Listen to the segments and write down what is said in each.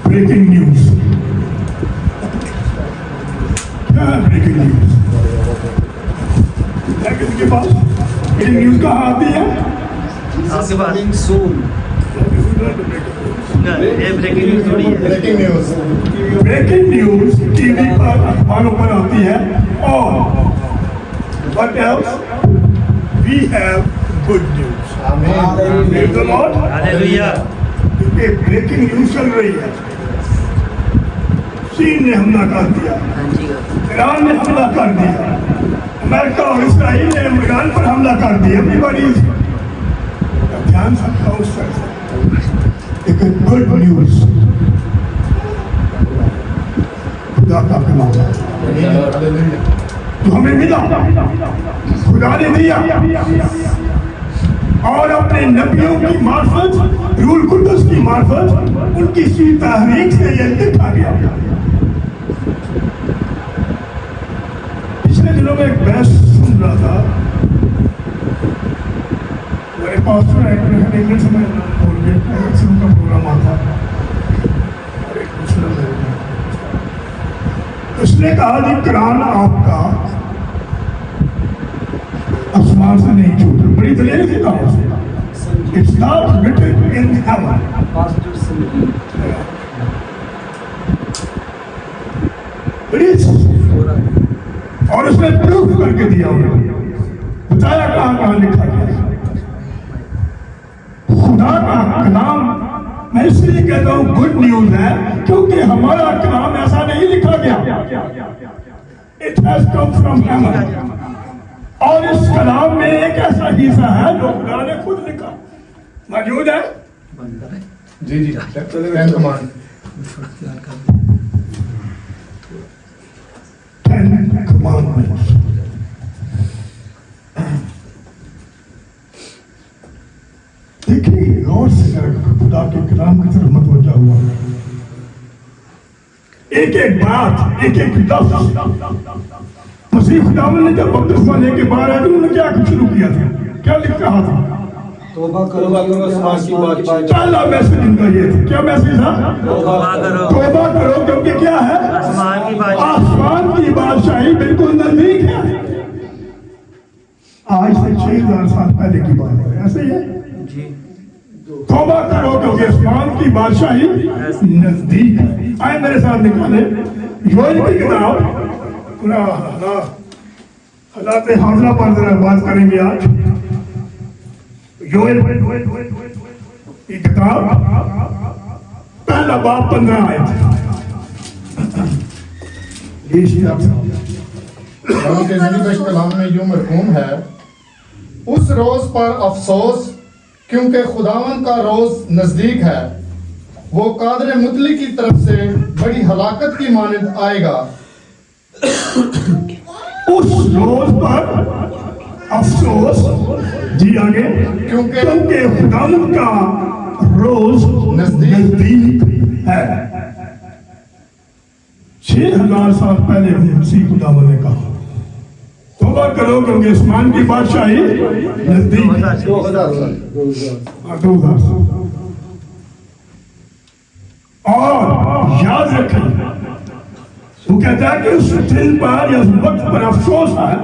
Breaking news. क्या है breaking news? क्या किसके पास ये न्यूज कहाँ आती है? आपके पास ये ब्रेकिंग न्यूज थोड़ी है। ब्रेकिंग न्यूज टीवी पर अखबारों पर आती है। और what else? We have good news. Praise the Lord. Hallelujah. क्योंकि ब्रेकिंग न्यूज चल रही है। चीन ने हमला कर दिया, ईरान ने हमला कर दिया, अमेरिका और इसराइल ने ईरान पर हमला कर दिया। एवरीबॉडी ध्यान सबका उस तरफ से। एक गुड न्यूज खुदा का कलाम जो हमें मिला, खुदा ने दिया और अपने नबियों की मार्फत, रूल कुदस की मार्फत उनकी सी तहरीक से यह लिखा गया। पिछले दिनों में एक बहस सुन रहा था, मेरे पास इंग्लैंड से मैं बोल गया उनका प्रोग्राम आता। उसने कहा कि कुरान आपका आसमान से नहीं छूटा। बड़ी दलील से कहा उसने, it's not written in heaven. और उसने प्रूफ करके दिया, उन्होंने बताया कहाँ कहाँ लिखा गया। खुदा का कलाम मैं इसलिए कहता हूँ गुड न्यूज है क्योंकि हमारा कलाम ऐसा नहीं लिखा गया। It has come from heaven. और इस कलाम में एक ऐसा हिस्सा है जो खुदा ने खुद लिखा मौजूद है। जी जी टेन कमांड। देखिए गौर से खुदा के कलाम की तरफ मतवज्जा हुआ। एक एक बात, एक एक लफ्ज मसीह खुदावंद ने जब बपतिस्मा लेके बाहर आए तो उन्होंने क्या शुरू किया था? क्या लिख रहा था? तौबा करो आसमान की बादशाही। पहला मैसेज इनका ये था। क्या मैसेज था? तौबा करो। तौबा करो क्योंकि क्या है? आसमान की बादशाही बिल्कुल नजदीक है। आज से 6000 साल पहले की बात है, ऐसे ही है जी। तौबा करो क्योंकि आसमान की बादशाही नजदीक है। आए मेरे साथ निकाले योएल की किताब। पूरा हालात हाजरा पर जरा बात करेंगे आज। योएल की किताब पहला बाब 15 आयत। कलाम में यूं मरकूम है, उस रोज पर अफसोस क्योंकि खुदावन का रोज नजदीक है। वो कादर मुतली की तरफ से बड़ी हलाकत की मानद आएगा। उस रोज पर अफसोस, जी आगे, क्योंकि खुदावन का रोज नजदीक है। 6000 साल पहले मसीह खुदावन ने कहा तौबा करो क्योंकि आसमान की बादशाही नजदीक है। 2000 साल। 2000 साल। और याद रखें, वो कहता है कि उस दिन पर या उस वक्त पर अफसोस है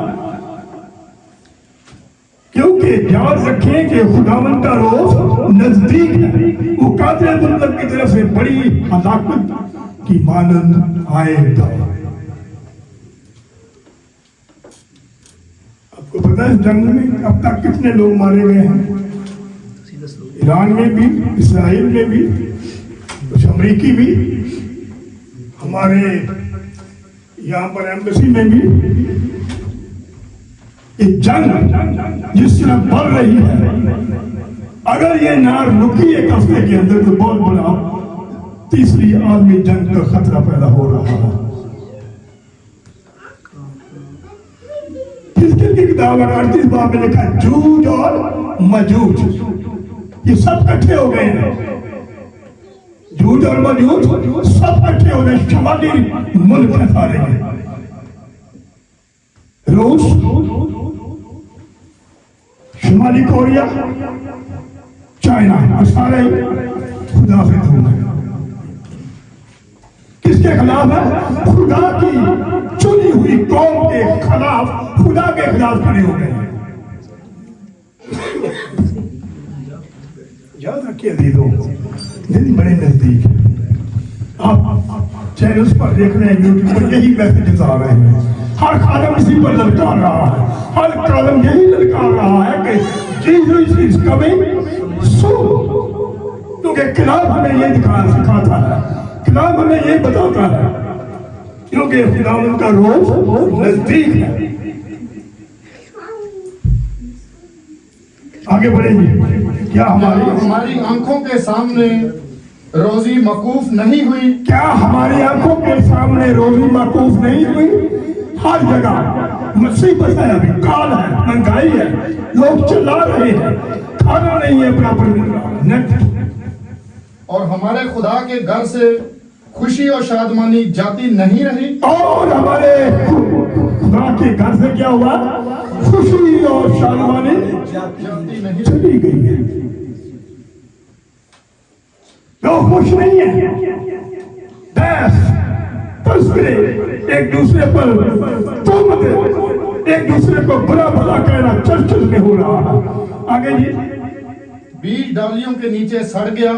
क्योंकि याद रखें कि खुदावंद का रोज नजदीक है। वो कातिल मुतलक की तरफ से बड़ी हलाकत की मानंद आएगा। आपको पता है जंग में अब तक कितने लोग मारे गए हैं? ईरान में भी, इसराइल में भी, कुछ अमेरिकी भी, हमारे यहाँ पर एम्बेसी में भी। एक जंग जिस तरह बढ़ रही है, अगर ये ना रुकी एक हफ्ते के अंदर तो बहुत बड़ा तीसरी आलमी जंग का खतरा पैदा हो रहा है। किसकी किताब 38 बाब में लिखा है जूज और मजूज, ये सब इकट्ठे हो गए हैं। जूज और मजूज सब इकट्ठे हो गए। शमाली मुल्क है सारे हैं, रूस, शुमाली कोरिया, चाइना, सारे खुदा से दूर है। किसके खिलाफ है? खुदा की चुनी हुई कौम के खिलाफ, खुदा के खिलाफ खड़े हो गए। याद रखिए अजीजों, दिन बड़े नजदीक है। आप चैनल्स पर देख रहे हैं, यूट्यूब पर यही मैसेजेस आ रहे हैं। हर कदम इसी पर ललकार रहा है, हर कदम यही ललकार रहा है कि जीसस इज कमिंग सून। क्योंकि किताब हमें ये सिखाता है, किताब हमें ये बताता है, क्योंकि खुदावंद का रोज नजदीक है। आगे बढ़ेंगे। क्या हमारी आंखों के सामने रोजी मकूफ नहीं हुई? क्या हमारी आंखों के सामने रोजी मकूफ नहीं हुई? हर जगह मुसीबत है, अभी काल है, महंगाई है, लोग चिल्ला रहे हैं, खाना नहीं है बराबर। और हमारे खुदा के घर से खुशी और शादमानी जाती नहीं रही। और हमारे खुदा के घर से क्या हुआ? खुशी और शादमानी जाती नहीं चली गई है। लोग खुश नहीं है, बस तस्वीरें, एक दूसरे पर तोहमतें, एक दूसरे को बुरा भला कहना चर्चा में हो रहा है। आगे जी। बीज डालियों के नीचे सड़ गया,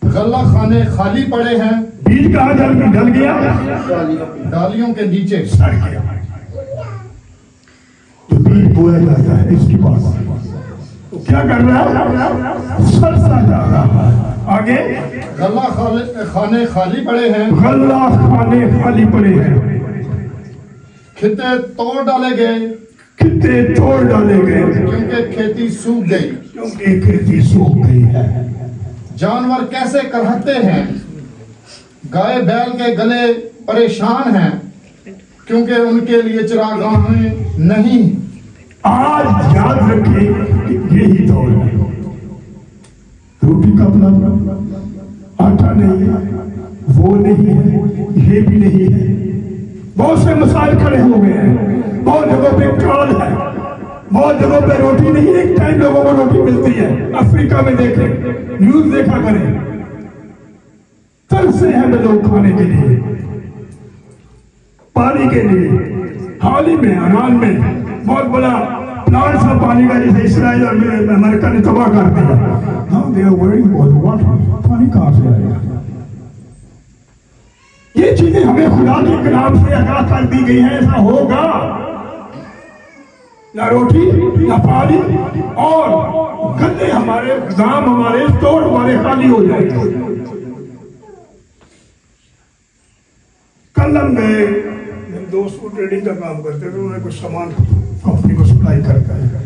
गल्ला खाने खाली पड़े हैं। बीज कहाँ डल गया? डालियों के नीचे सड़ गया। तो बीज बोया जाता है, इसकी बात तो क्या कर रहा है? सड़ता जा रहा है। आगे। गल्ला खाने खाली पड़े हैं, गल्ला खाने खाली पड़े हैं, खिते तोड़ डाले गए, खिते तोड़ डाले गए, क्योंकि खेती सूख गई, क्योंकि खेती सूख गई है। जानवर कैसे करहते हैं, गाय बैल के गले परेशान हैं, क्योंकि उनके लिए चरागाहें नहीं। आज याद रखिए कि यही दौर है। रोटी का अपना आटा नहीं है, वो नहीं है, ये भी नहीं है। बहुत से मसाइल खड़े हो गए हैं, बहुत जगहों पे काल है, बहुत जगहों पे रोटी नहीं, एक टाइम लोगों को रोटी मिलती है। अफ्रीका में देखें, न्यूज देखा करें, तरसे हैं लोग खाने के लिए, पानी के लिए। हाल ही में ईरान में बहुत बड़ा प्लांट था पानी का, जिसे इसराइल और अमेरिका ने तबाह कर दिया। Now they are worrying about the water. पानी कहाँ से आएगा? ये चीजें हमें खुदा के कलाम से आगाह कर दी गई हैं, ऐसा होगा। ना रोटी, ना पानी, और गन्ने हमारे, दाम हमारे, स्टोर हमारे खाली हो जाएंगे। कल हम गए, दोस्त को ट्रेडिंग का काम करते थे, उन्होंने कुछ सामान कंपनी को सप्लाई करता है।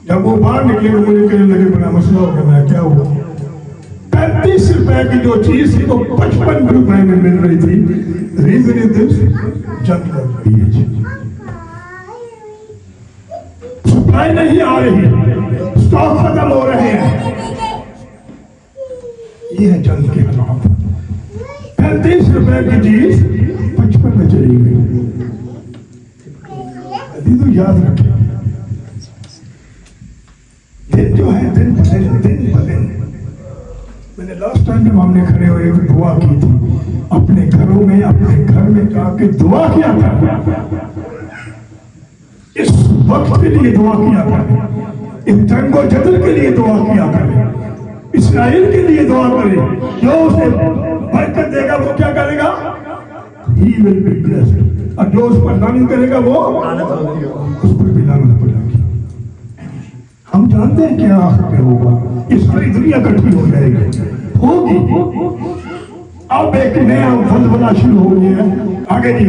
जब वो बाहर निकले तो मुझे कहने लगे बड़ा मसला हो गया। मैं क्या हुआ? 35 रुपए की जो चीज थी वो 55 रुपए में मिल रही थी। रीजन इज दिस, जंग लग रही है, सप्लाई नहीं आ रही, स्टॉक खत्म हो रहे हैं। ये है जंग के हालात। 35 रुपए की चीज 55 में चली गई। अभी तो याद रखें, दिन जो है दिन ब दिन। मैंने लास्ट टाइम जब हमने खड़े हुए दुआ की थी, अपने घरों में, अपने घर में जाके दुआ किया था। इस वक्त के लिए दुआ किया था, इस जंगो जदल के लिए दुआ किया था, इस्राइल के लिए दुआ करें। जो उसे बरकत देगा वो क्या करेगा? He will be blessed। और जो उस पर लानत करेगा वो उस पर भी लानत पड़ेगी। हम जानते हैं क्या आखिर में होगा, इस सारी दुनिया इकट्ठी हो जाएगी, होगी। अब एक नया वलवला शुरू हो गया है। आगे जी,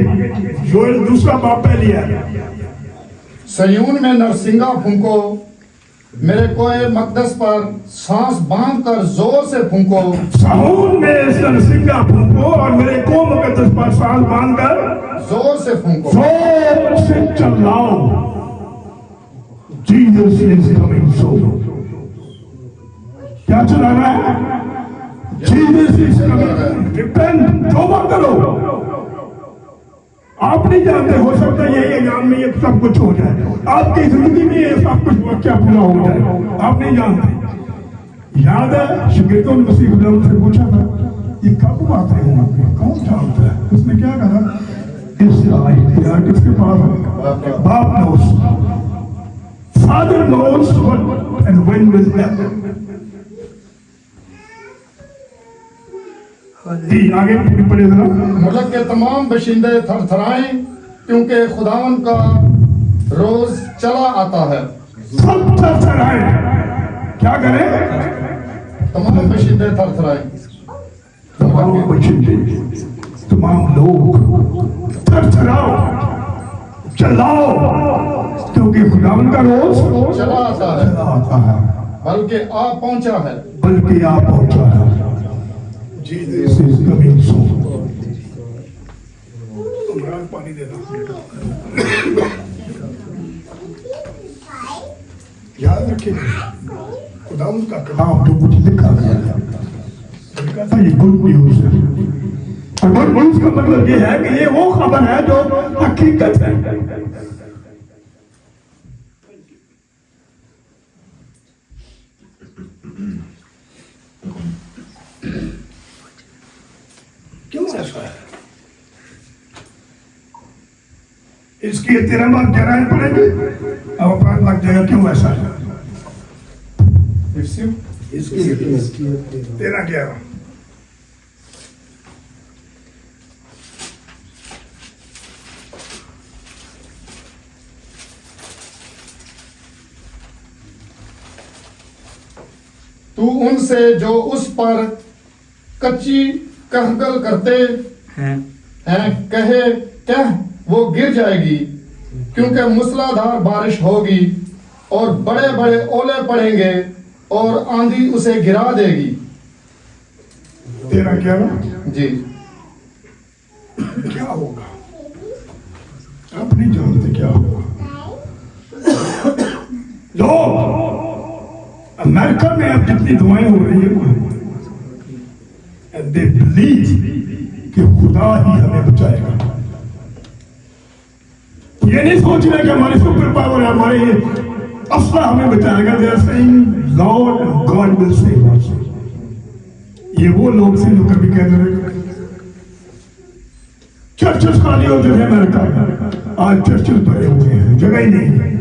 योएल दूसरा बाप पह लिया। सयून में नरसिंगा फूंको, मेरे कोए मकदस पर सांस बांध कर जोर से फूंको। सयून में नरसिंगा फूंको और मेरे को मकदस पर सांस बांध कर जोर से फूंको, जोर से चिल्लाओ। Jesus is coming soon। क्या चलाना है? Jesus is coming। Repent, तौबा करो। आप नहीं जानते, हो सकता है यही एग्जाम में ये सब कुछ हो जाए, आपकी जिंदगी में ये सब कुछ वाक्या पूरा हो जाए, आप नहीं जानते। याद है, शागिर्दों ने मसीह खुदा से पूछा था, ये कब बातें होंगी, कौन जानता है? उसने क्या कहा? इसराइल किसके पास है? बाप knows, father knows what and when will happen. जी आगे पढ़े जरा। मुल्क के तमाम बशिंदे थरथराएं क्योंकि खुदावन का रोज चला आता है। सब थरथराए, क्या करें? तमाम बशिंदे थरथराएं, तमाम बशिंदे, तमाम लोग थरथराओ, चलाओ, क्योंकि खुदावन का रोज चला आता है, बल्कि आ पहुंचा है। बल्कि आ पहुंचा है। Jesus is coming soon. Imran पानी देना। याद रखिए, खुदावंद का कलाम जो मुझे लिखा गया था, लिखा था ये गुड न्यूज है। और गुड न्यूज का मतलब ये है कि ये वो खबर है जो हकीकत है। क्यों ऐसा है? इसकी 13 बार गहराई पड़ेगी, अब अपराध लग जाएगा। क्यों ऐसा है? इसकी 13-11 तू उनसे जो उस पर कच्ची कहगल करते हैं कहे कह वो गिर जाएगी, क्योंकि मूसलाधार बारिश होगी और बड़े बड़े ओले पड़ेंगे और आंधी उसे गिरा देगी। 13-11 जी क्या होगा? आप नहीं जानते क्या होगा। लोग अमेरिका में अब जितनी दुआएं हो रही है, दे बिलीव कि खुदा ही हमें बचाएगा। ये नहीं सोच रहे कि हमारी सुपर पावर है, हमारे ये असला हमें बचाएगा। They are saying lord and God will save us. ये वो लोग थे जो कभी कहते रहे चर्चेस खाली होते थे अमेरिका में, आज चर्चेस भरे हुए हैं, जगह ही नहीं है।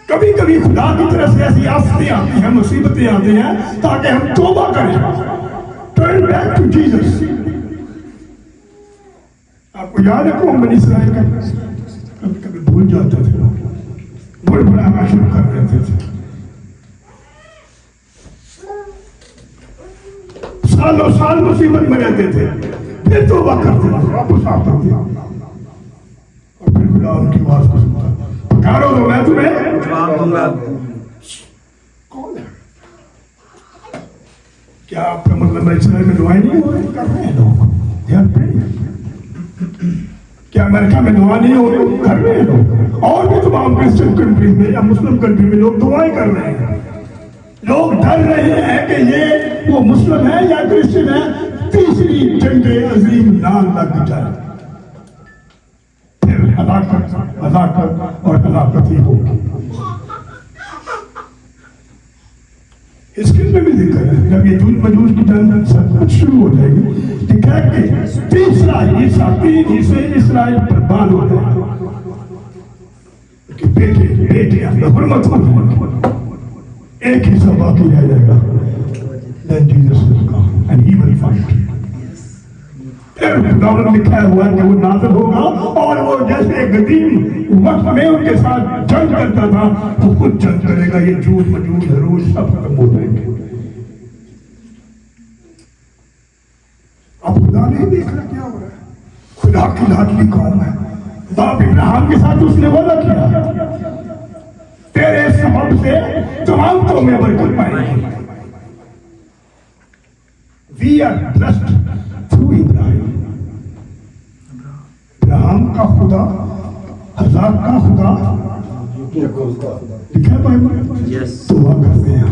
कभी कभी खुदा की तरफ से ऐसी आफतें आती हैं, मुसीबतें आती हैं, ताकि हम तौबा करें, टर्न बैक टू जीसस। आपको याद है कौन बनी इस्राइल का? कभी कभी भूल जाते थे, बड़बड़ाना शुरू कर देते थे, सालों साल मुसीबत में रहते थे, फिर तौबा करते थे, वापस आते थे, और फिर खुदा उनकी आवाज को सुनता। पुकारो तो मैं तुम्हें जवाब दूंगा। कौन है? क्या आपका मतलब है इस्राइल में दुआएं नहीं हो रही? कर रहे हैं लोग, ध्यान पे। क्या अमेरिका में दुआ नहीं हो रही? कर रहे हैं लोग। और भी तमाम क्रिश्चियन कंट्री में या मुस्लिम कंट्री में लोग दुआएं कर रहे हैं। लोग डर रहे हैं कि ये वो मुस्लिम है या क्रिश्चियन है, तीसरी जंगे अजीम ना लग जाए, फिर हलाकत और हलाकत ही होगी। इसके में भी दिक्कत है। जब ये जूझ मजूज की जंग सब कुछ शुरू हो जाएगी, दिखा कि तीसरा हिस्सा, 3 हिस्से इस्राइल बर्बाद हो जाएगा। कि बेटे बेटे हुर्मत हो, एक हिस्सा बाकी रह जाएगा। Then Jesus will come and he will fight. फिर खुदावंद लिखा हुआ है कि वो नाज़िल होगा और वो जैसे गदीम वक्त में उनके साथ जंग करता था, वो खुद जंग करेगा। ये जूझ मजूज रोज सब खत्म हो जाएंगे। अब खुदा नहीं देख रहा क्या हो रहा है। खुदा की लाडली कौम है। बाप इब्राहिम के साथ उसने वादा किया, तेरे सबब से तमाम कौमें बरकत पाएंगी। We are blessed through Ibrahim. Ibrahim का खुदा, हज़ार का खुदा, लिखा है बाइबल में। Yes. दुआ करते हैं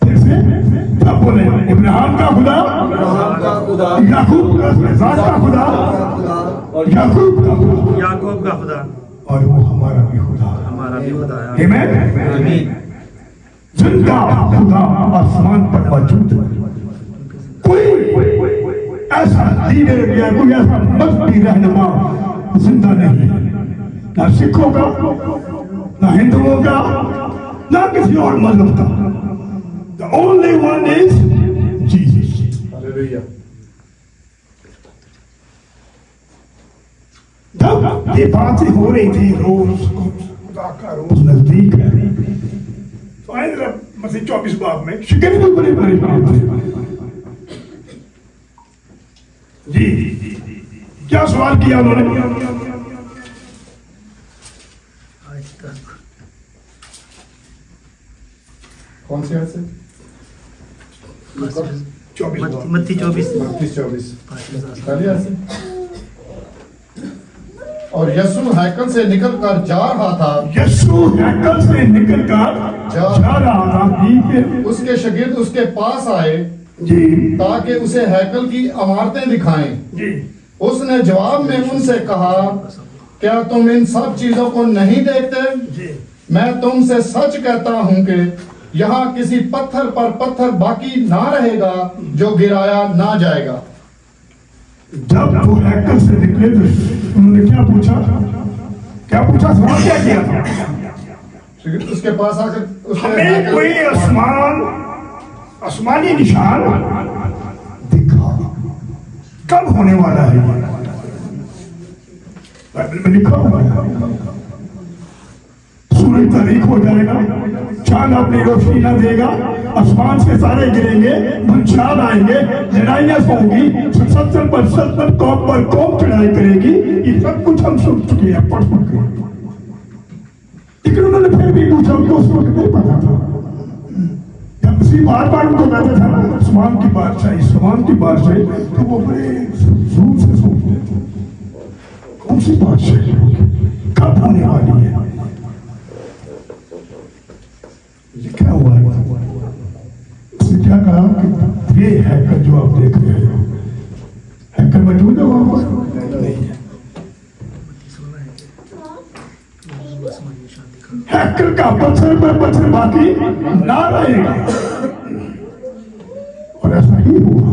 फिर से क्या बोले? इब्राहिम का खुदा, याकूब का, इसाक का खुदा, याकूब का खुदा, याकूब का खुदा, और वो हमारा भी खुदा, हमारा भी खुदा है। आमीन। आमीन। जिनका जिंदा खुदा आसमान पर मौजूद है। कोई ऐसा लीडर या कोई ऐसा मजहबी रहनुमा जिंदा नहीं है, ना सिखों का, ना हिंदुओं का, ना किसी और मजहब का। The only one is Jesus. Hallelujah. जब ये बातें हो रही थी, रोज खुदा का रोज नजदीक है, तो आए जरा मसीह 24 बाब में शिकन को बड़े परेशान थे। जी क्या सवाल किया उन्होंने? आज तक कौन सी आयत से? 24 मत्ती 24 32-24 पहली आयत से। और यीशु हैकल से निकलकर जा रहा था। यीशु हैकल से निकलकर जा रहा था। जी उसके शागिर्द उसके पास आए जी ताकि उसे हैकल की इमारतें दिखाएं। जी उसने जवाब में उनसे कहा, क्या तुम इन सब चीजों को नहीं देखते? जी मैं तुमसे सच कहता हूं कि यहाँ किसी पत्थर पर पत्थर बाकी ना रहेगा जो गिराया ना जाएगा। जब वो हैकल से निकले थे, उन्होंने क्या पूछा? सवाल क्या किया था? उसके पास आकर उसने हमें कोई आसमानी निशान दिखा, कब होने वाला है? बाइबल में लिखा हुआ है सूरज तारीख हो जाएगा, चांद अपनी रोशनी न देगा, आसमान से तारे गिरेंगे, भूचाल आएंगे, लड़ाइयां होंगी, 70% पर कौम चढ़ाई करेगी। ये सब कुछ हम सुन चुके हैं, पढ़ चुके हैं। लेकिन उन्होंने फिर भी पूछा, उनको उस वक्त नहीं पता था। जब उसी बार उनको कहते था ना आसमान की बादशाही, तो वो बड़े जोर से सोचते थे कौन सी बादशाही होगी, कब होने वाली है? लिखा हुआ है, उसने क्या कहा कि ये हैकर जो आप देख रहे हो, हैकर मौजूद है वहां पर? नहीं है। हैकर का पत्थर पर पत्थर बाकी ना रहेगा। और ऐसा ही हुआ।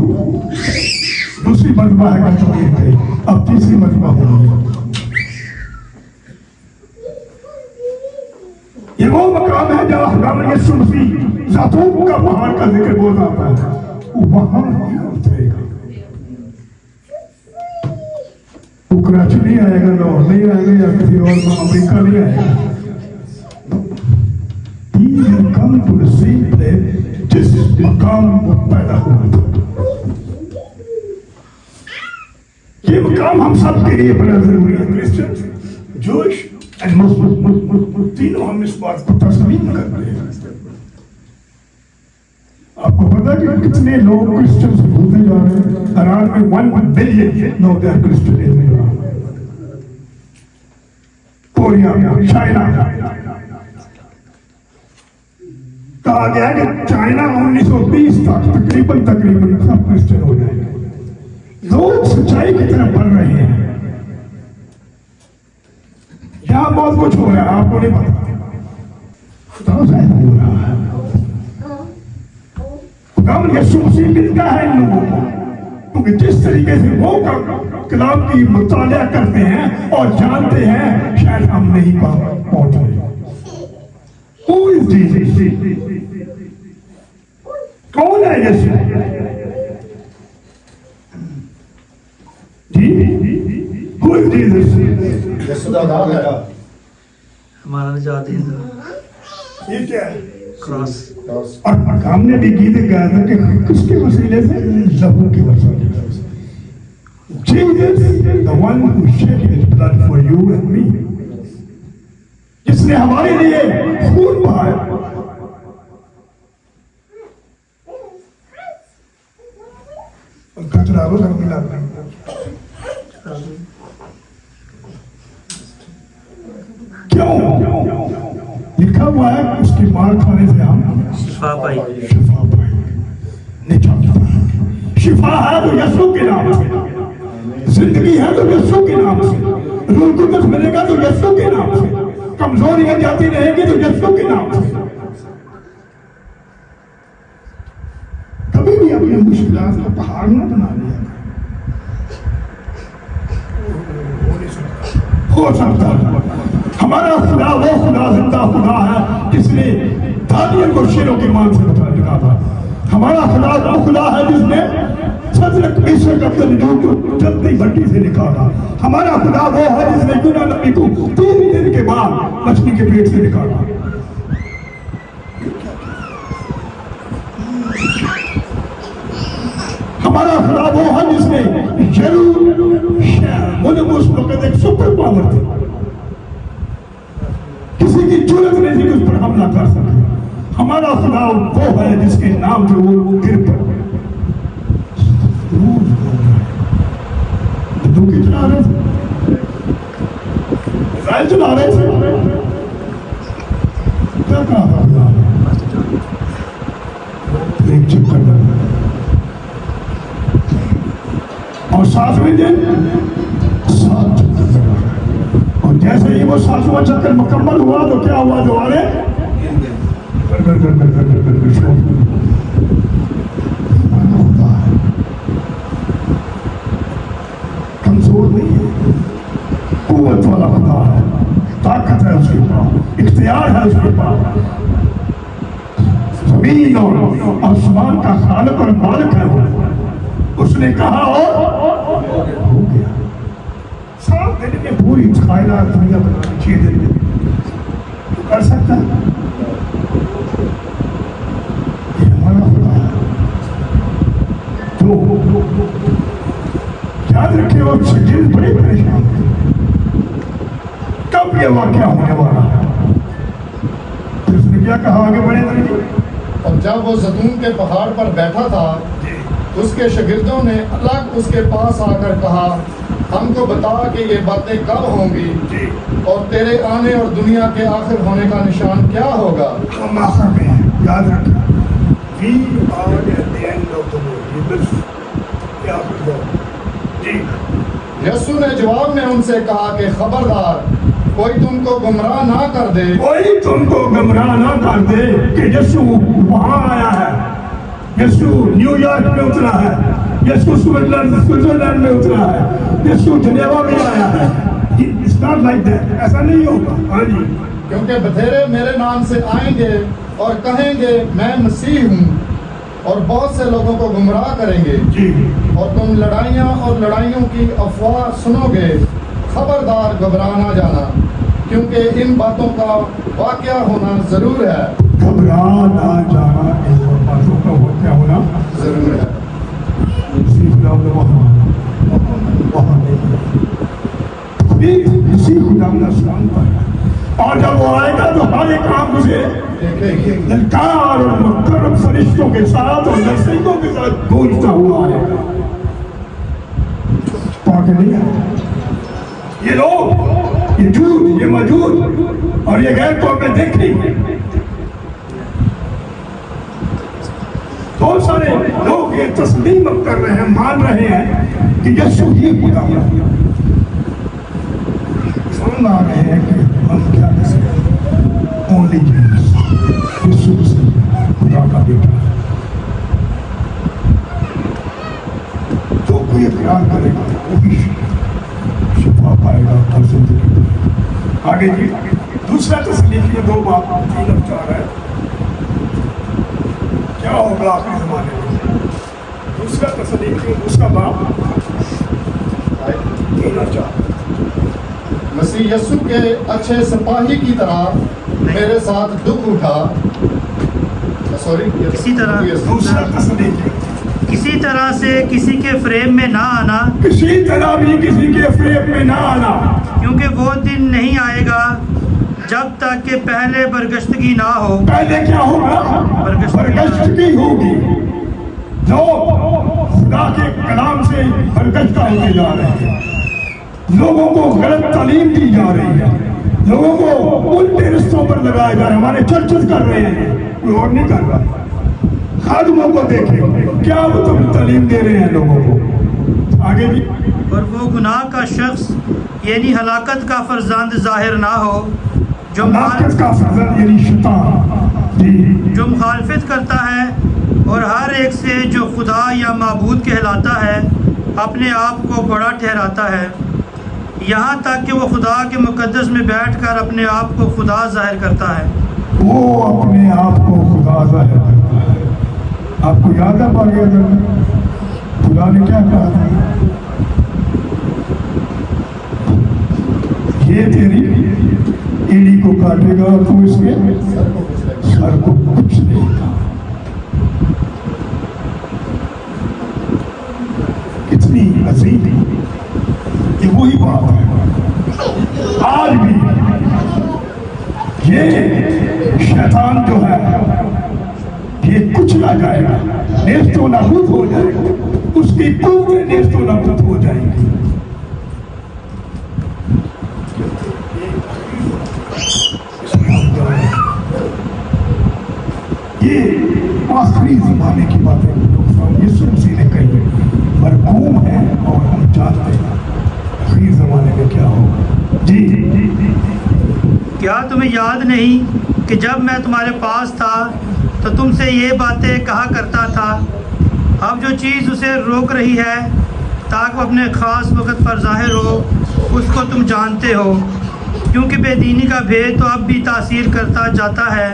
दूसरी मजबा है जो थे, अब तीसरी मजबा होगी। ये वो मकाम है जहाँ हज़रत यीशु मसीह ज़ैतून का पहाड़ का जिक्र बोल रहा है, वहां ही उतरेगा। वो कराची नहीं आएगा, लाहौर नहीं आएगा, या किसी और अमेरिका नहीं आएगा। He will come to the same place जिस मकाम वो पैदा हुआ था। ये मकाम हम सब के लिए बड़ा जरूरी है। क्रिश्चियन, जूश एंड मुस्लिम, तीनों हम इस बात को तस्लीम करते हैं। आपको पता है कि कितने लोग क्रिश्चियन से होते जा रहे हैं? ईरान में 1 बिलियन लोग हैं क्रिश्चियन इन ईरान, कोरिया में, चाइना। कहा गया कि चाइना 1930 तक तकरीबन सब क्रिश्चियन हो जाएंगे। लोग सच्चाई की तरफ बढ़ रहे हैं। यहाँ बहुत कुछ हो रहा है, आपको नहीं पता। खुदा ज़ाहिर हो रहा है। खुदा यीशु मसीह मिलता है इन लोगों को, क्योंकि जिस तरीके से वो कलाम की मुताला करते हैं और जानते हैं, शायद हम नहीं पहुंच रहे। Who is Jesus? कौन है यीशु जी? Who is Jesus? यीशु का नाम है हमारा निजात हिंदू ये क्या है? क्रॉस। और हमने भी गीत गाया था कि किसके वसीले से? लहू के वसीले से। Jesus, the one who shed his blood for you and me, जिसने हमारे लिए खून बहाया। कचरा वो सब मिला क्यों? लिखा हुआ है उसकी मार खाने से हम शिफा पाई। शिफा पाएंगे। शिफा है तो यीशु के नाम से, जिंदगी है तो यीशु के नाम से, रूह कुदस मिलेगा तो यीशु के नाम से, कमजोरियां जाती रहेंगी तो यीशु के नाम से। अपनी मुश्किलात को पहाड़ न बना लिया। हो सकता है हमारा खुदा वो खुदा जिंदा खुदा है जिसने दानियल को शेरों की मान से बचा निकाला। हमारा खुदा वो खुदा है जिसने सदरक मिस्र का तंदूर को जलती भट्टी से निकाला। हमारा खुदा वो है जिसने यूना नबी को 3 दिन के बाद मछली के पेट से निकाला। हमारा खुदा वो है जिसने उस वक्त एक सुपर पावर थी, किसी की जरूरत नहीं थी उस पर हमला कर सके। हमारा खुदा वो है जिसके नाम से वो गिर पर चला रहे थे, इजराइल चला रहे थे। क्या कहा एक चक्कर लगा और 7वें दिन 7 चक्कर लगा। और जैसे ही वो 7वां चक्कर मुकम्मल हुआ तो क्या हुआ? दोबारे कमजोर नहीं है, कुव्वत वाला खुदा है, ताकत है उसके पास, इख्तियार है उसके पास। जमीन और आसमान का खालिक और मालिक है वो। उसने कहा और हो गया। 7 दिन में पूरी कायनात दुनिया बनानी 6 दिन में कर सकता है। ये हमारा खुदा है। तो याद रखिए वो शकील बड़े परेशान थे कब ये वाकया होने वाला है। तो उसने क्या कहा? आगे बढ़े नहीं। और जब वो जैतून के पहाड़ पर बैठा था, उसके शागिर्दों ने अलग उसके पास आकर कहा, हमको बता कि ये बातें कब होंगी और तेरे आने और दुनिया के आखिर होने का निशान क्या होगा। हम आखिर में हैं, याद रखना। We are at the end of the world. ये बस क्या होगा? जी। यीशु ने जवाब में उनसे कहा कि खबरदार, कोई तुमको गुमराह ना कर दे। कोई तुमको गुमराह ना कर दे कि यीशु वहां आया है, यीशु न्यूयॉर्क में उतरा है, यीशु स्विट्जरलैंड में उतरा है, यीशु जनेवा में आया है। It's not like that. ऐसा नहीं होगा। हाँ जी। क्योंकि बथेरे मेरे नाम से आएंगे और कहेंगे मैं मसीह हूँ, और बहुत से लोगों को गुमराह करेंगे जी। और तुम लड़ाइयाँ और लड़ाइयों की अफवाह सुनोगे। खबरदार, घबरा ना जाना, क्योंकि इन बातों का वाकया होना जरूर है। घबरा ना जाना, इन बातों का वाकया होना जरूर है। इसी खुदा का सलाम पर। और जब वो आएगा तो हर एक काम उसे ललकार और मुकर्रम फरिश्तों के साथ और नरसिंहों के साथ गूंजता हुआ आएगा। पाके नहीं आएगा। ये लोग, ये जूद, ये मौजूद और ये गैर कौमें देखेंगे। बहुत सारे लोग ये तस्लीम कर रहे हैं, मान रहे हैं कि यीशु ही खुदा है। समझ आ रहे हैं कि हम क्या कर सकते। ओनली यीशु खुदा का बेटा है। जो कोई प्यार करेगा वो भी शिफा पाएगा और जिंदगी पाएगा। आगे जी, दूसरा तस्लीम में 2 बात 3 और 4 है। क्या होगा आखिरी ज़माने में? दूसरा तस्लीम में दूसरा बाप 3 और 4। मसीह यीशु के अच्छे सिपाही की तरह मेरे साथ दुख उठा। सॉरी, इसी तरह दूसरा तस्लीम किसी तरह से किसी के फ्रेम में ना आना, किसी तरह भी किसी के फ्रेम में ना आना, क्योंकि वो दिन नहीं आएगा जब तक कि पहले बरगश्तगी ना हो। पहले क्या होगा? बरगश्तगी होगी। जो खुदा के कलाम से बरगश्ता होते जा रहे हैं, लोगों को गलत तालीम दी जा रही है, लोगों को उल्टे रिश्तों पर लगाया जा रहा है। हमारे चर्चेस कर रहे हैं, कोई और नहीं कर रहा। खादमों को देखें, क्या वो तुम तालीम दे रहे हैं लोगों को। आगे भी, और वो गुनाह का शख्स यानी हलाकत का फर्जंद जाहिर ना हो जो हलाकत का फर्जंद यानी शैतान जी, जो मुखालफत करता है और हर एक से जो खुदा या माबूद कहलाता है अपने आप को बड़ा ठहराता है, यहाँ तक कि वो खुदा के मुकद्दस में बैठकर अपने आप को खुदा जाहिर करता है। वो अपने आप को खुदा जाहिर करता है। आपको याद है बागेर खुदा ने क्या कहा था? ये तेरी एड़ी को काटेगा और तू इसके सर को कुछ नहीं कहा। कितनी अजीब, ये वही बात है। आज भी ये शैतान जो है ये कुचला जाएगा, नेस्तो नाबूद हो जाएगा, उसकी पूरे नेस्तो नाबूद हो जाएगी। ये आखिरी जमाने की बातें यीशु मसीह ने कही, मरकूम है और हम जानते हैं आखिरी जमाने में क्या होगा। जी, क्या तुम्हें याद नहीं कि जब मैं तुम्हारे पास था तो तुमसे ये बातें कहा करता था? अब जो चीज़ उसे रोक रही है ताकि वो अपने ख़ास वक्त पर ज़ाहिर हो, उसको तुम जानते हो, क्योंकि बेदीनी का भेद तो अब भी तासीर करता जाता है,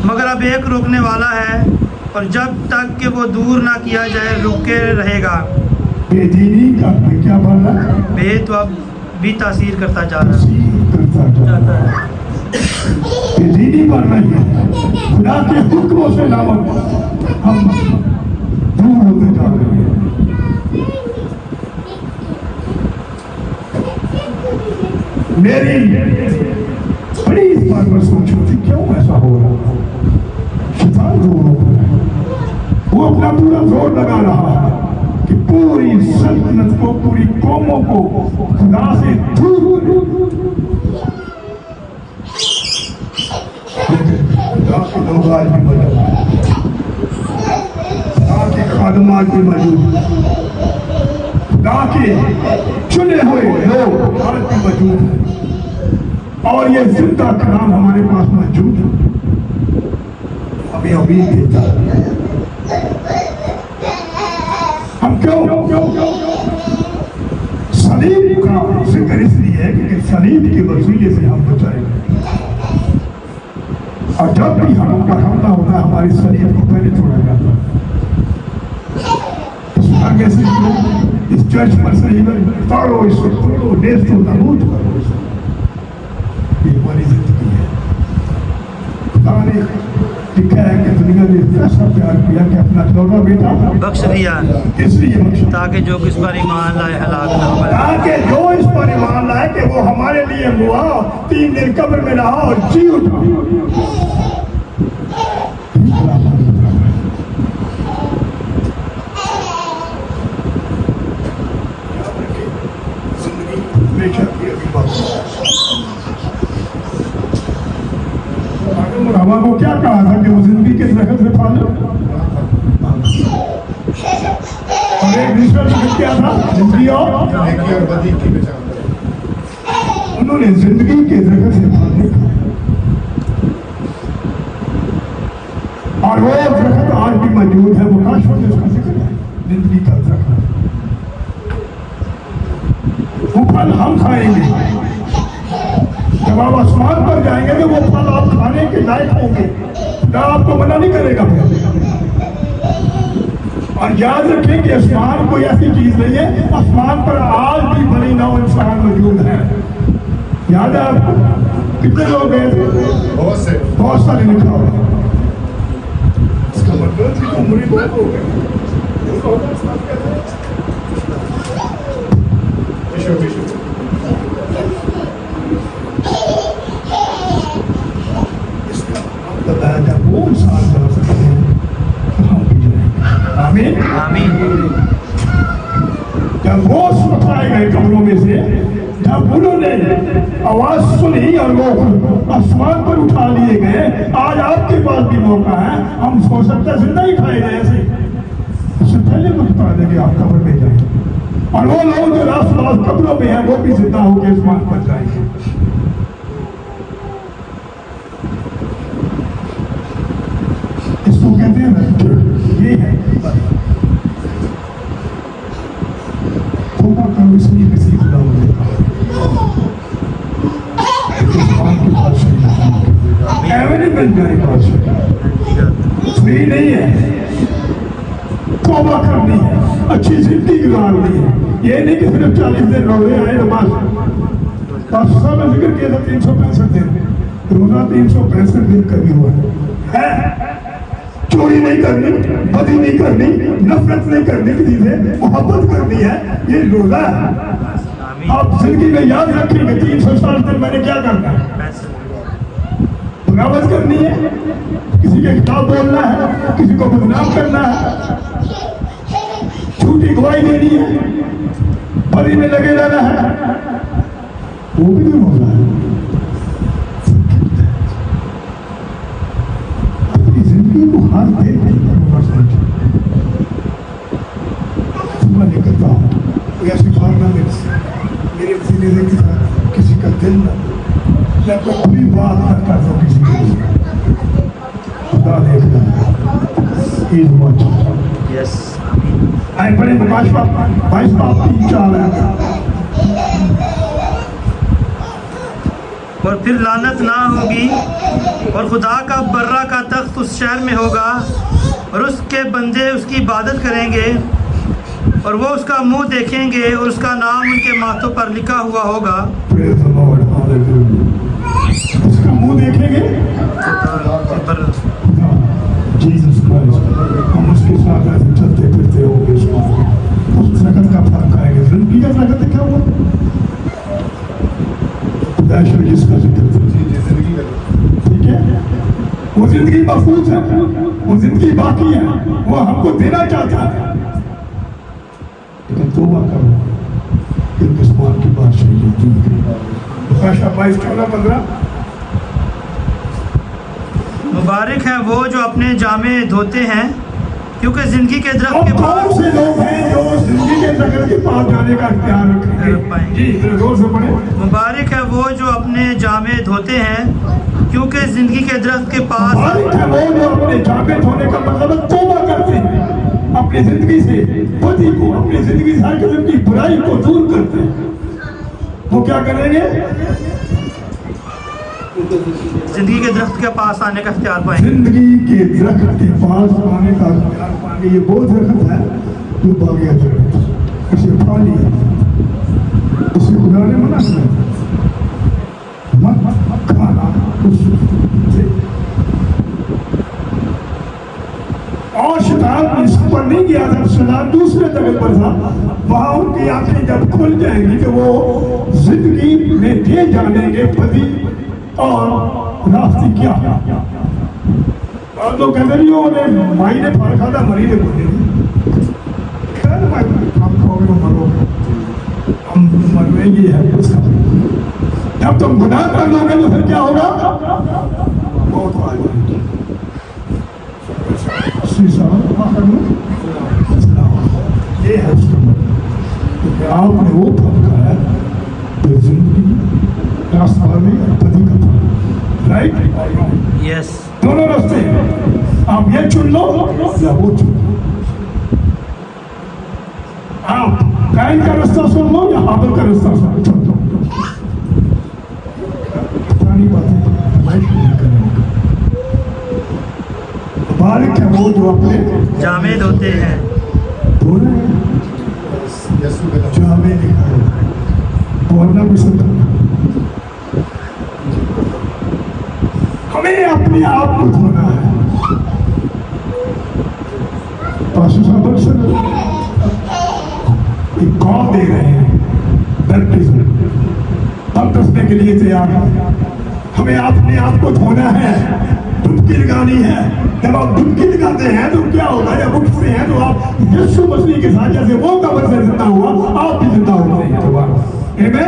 मगर अब एक रोकने वाला है और जब तक कि वो दूर ना किया जाए रुके रहेगा। बेदीनी का क्या बोल रहा है? भेद तो अब भी तासीर करता जा रहा है। बेदीनी बन रही है, खुदा के हुक्मों से नामक हम दूर होते जा रहे हैं। मेरी बड़ी इस बात पर सोचो थी क्यों ऐसा हो रहा है। शैतान दूर हो रहा है, वो अपना पूरा जोर लगा रहा है कि पूरी सल्तनत को, पूरी कौमों को खुदा से दूर करे। खुदा के लोग आज भी मौजूद हैं, खुदा के खादम आज भी मौजूद हैं, खुदा के चुने हुए लोग आज भी मौजूद हैं और ये जिंदा कलाम हमारे पास मौजूद है। हमें उम्मीद देता है। हम क्यों सलीब का जिक्र इसलिए है क्योंकि सलीब के वसीले से हम बचाएंगे। और जब भी हम पर हमला होता है हमारी सलीब को पहले छोड़ा जाता है। आगे से इस चर्च पर सलीब तारो, इसको तोड़ो, नेस्तो नाबूद करो। ये हमारी जिंदगी है। खुदा ने लिखा है कि दुनिया ने ऐसा प्यार किया कि अपना इकलौता बेटा बख्श दिया, इसलिए बख्शा ताकि जो किस पर ईमान लाए हलाक ना हो। ताकि जो इस पर ईमान लाए कि वो हमारे लिए हुआ, 3 दिन कब्र में रहा और जी उठा। हवा को क्या कहा था कि वो जिंदगी के दरख्त से फल, और एक दूसरा दरख्त क्या था? जिंदगी और बदी की पहचान। उन्होंने जिंदगी के दरख्त से फल नहीं खाया और वो दरख्त आज भी मौजूद है। वो काश होते उसका जिक्र है, जिंदगी का दरख्त। वो फल हम खाएंगे जब आप आसमान पर जाएंगे तो वो फल आप खाने के लायक होंगे, खुदा आपको मना नहीं करेगा। और याद रखें कि आसमान कोई ऐसी चीज नहीं है, आसमान पर आज भी बड़ी नौ इंसान मौजूद है। याद है आपको कितने लोग गए थे? बहुत सारे लिखा हुआ। इसका मतलब कि उम्र बहुत हो गई। वो इंसान जा सकते हैं, हम भी जाएंगे। आमीन आमीन। जब वो उठाए गए कब्रों में से, जब उन्होंने आवाज सुनी और वो आसमान पर उठा लिए गए, आज आपके पास भी मौका है। हम सोच सकते हैं जिंदा ही खाए गए ऐसे, उससे पहले वो बता देंगे आप कब्र में जाएंगे। और वो लोग जो रात कब्रों में है वो भी जिंदा होकर आसमान पर जाएंगे। इसको कहते हैं ये है तौबा करो इसलिए किसी खुदा मुझे एवेलेबल मेरे पास फ्री नहीं है। तौबा करनी है, अच्छी जिंदगी गुजारनी है। ये नहीं कि सिर्फ 40 दिन रोजे आए नमाज। पाकिस्तान में जिक्र किया था 365 दिन, रोजा 365 दिन कभी हुआ है। चोरी नहीं करनी, बदी नहीं करनी, नफरत नहीं करनी, किसी से मोहब्बत करनी है, ये रोजा है। आप जिंदगी में याद रखेंगे 360 दिन मैंने क्या करना है। बगावत करनी है, किसी के खिलाफ बोलना है, किसी को बदनाम करना है, झूठी गवाही देनी है, बदी में लगे रहना है, वो भी नहीं होना है। अपनी जिंदगी को हार दे नहीं करता हूँ ऐसी भावना मेरे सीने से किसी का दिल ना, मैं कोई बात न करता हूँ किसी को। खुदा देखना is watching. यस आए बड़े बाईस बाप 3-4 है। और फिर लानत ना होगी और खुदा का बर्रा का तख्त उस शहर में होगा और उसके बंदे उसकी इबादत करेंगे और वो उसका मुंह देखेंगे और उसका नाम उनके माथों पर लिखा हुआ होगा। Praise the Lord. Hallelujah. उसका मुंह देखेंगे जीसस क्राइस्ट, हम उसके साथ ऐसे चलते फिरते होंगे। उस जगत का फर्क आएगा। जिंदगी का जगत क्या हुआ? जिसका जिक्र ठीक है, वो जिंदगी महफूज है, वो जिंदगी बाकी है, वो हमको देना चाहता है। लेकिन तौबा करो कि किस्मान की बादशाही होती है। 22-14-15 मुबारक है वो जो अपने जामे धोते हैं क्योंकि जिंदगी के दरख्त के कौन से लोग हैं जो जिंदगी के दरख्त के पास जाने का इख्तियार रखेंगे? जी जोर से पढ़े। मुबारक है वो जो अपने जामे धोते हैं क्योंकि जिंदगी के दरख्त के पास मुबारक है वो जो अपने जामे धोने का मतलब तौबा करते हैं, अपनी जिंदगी से बदी को, अपनी जिंदगी से हर किस्म की बुराई को दूर करते हैं। वो क्या करेंगे? जिंदगी के दरख्त के पास आने का इख्तियार पाएंगे। जिंदगी के दरख्त के पास आने का इख्तियार पाएंगे। ये वो दरख्त है जो बागिया दरख्त, इसे फल है, इसे खुदा ने मना किया मत खाना उससे। और शैतान इस पर नहीं गया था, शैतान दूसरे जगह पर था। वहां उनकी आंखें जब खुल जाएंगी तो वो जिंदगी में दे जानेंगे बदी और रास्ते क्या। और तो कहते नहीं वो माई ने फल खाता मरी ने बोले हम खाओगे तो मरोगे, हम मरवेंगे है उसका। जब तुम गुनाह कर लोगे तो फिर क्या होगा? बहुत आ जाएगी। ये है उसका मतलब आपने वो फल खाया तो जिंदगी रास्ता में पति का फल, राइट? यस दोनों रास्ते आप ये चुन लो या वो चुन लो। आप काइन का रास्ता सुन लो या हाबिल का रास्ता चुन लो। पुरानी बातें लाइफ नहीं करेंगे। बारिक है वो जो अपने जामे धोते हैं। धोने जामे निकाले बोलना भी सकता। हमें अपने आप को धोना है। एक कॉल दे रहे हैं बैप्टिज्म, हम दसने के लिए तैयार हैं। हमें अपने आप को धोना है, डुबकी लगानी है। जब आप डुबकी लगाते हैं तो क्या होता है? जब उठते हैं तो आप यीशु मसीह के साथ जैसे वो कब्र से जिंदा हुआ आप भी जिंदा होते हैं। आमीन।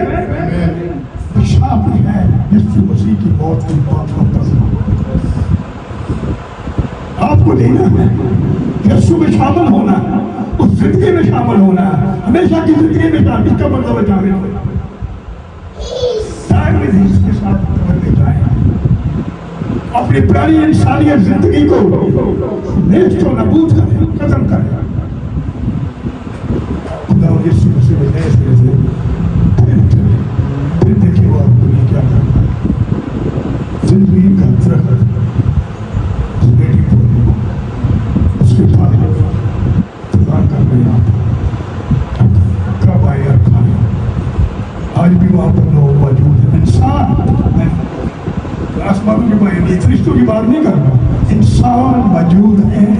पेशाब है यीशु मसीह की मौत की बात का तस्वीर आपको देना है। यीशु में शामिल होना है, उस जिंदगी में शामिल होना है, हमेशा की जिंदगी में शामिल। इसका मतलब जाने इसके साथ करते जाए, अपनी पुरानी इंसानियत जिंदगी को नेस्त और नबूद करें, खत्म खत्म करेगा। खुदा यीशु मसीह ने नए सिरे से फिर चले, फिर देखिए वो आपको ये क्या करता है। जिंदगी का दरख्त रेडी हो, उसके बाद इंतजार कर रहे हैं आप कब आए और खाए। आज भी वहाँ पर लोग मौजूद हैं। इंसान, आसमानों की बात नहीं, फरिश्तों की बात नहीं कर रहा, इंसान मौजूद हैं।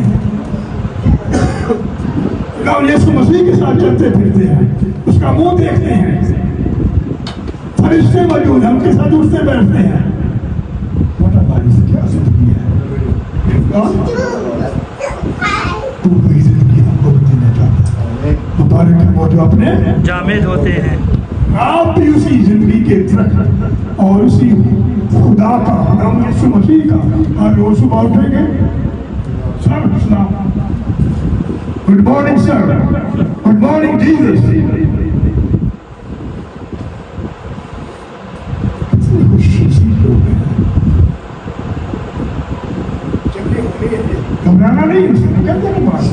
हम यीशु मसीह के साथ चलते फिरते हैं, उसका मुंह देखते हैं, फरिश्ते मौजूद हैं, उनके साथ उठते बैठते हैं। बता भाई से क्या जिंदगी है? तू कोई जिंदगी हमको देना चाहता है, मुबारक है वो जो अपने जामिद होते हैं। आप भी उसी जिंदगी के दरख्त और उसी खुदा का, हम यीशु मसीह का हर रोज सुबह उठेंगे। सर सुना, good morning sir, good morning Jesus. कितने खुशनसीब लोग हैं। घबराना नहीं, कहते ना बात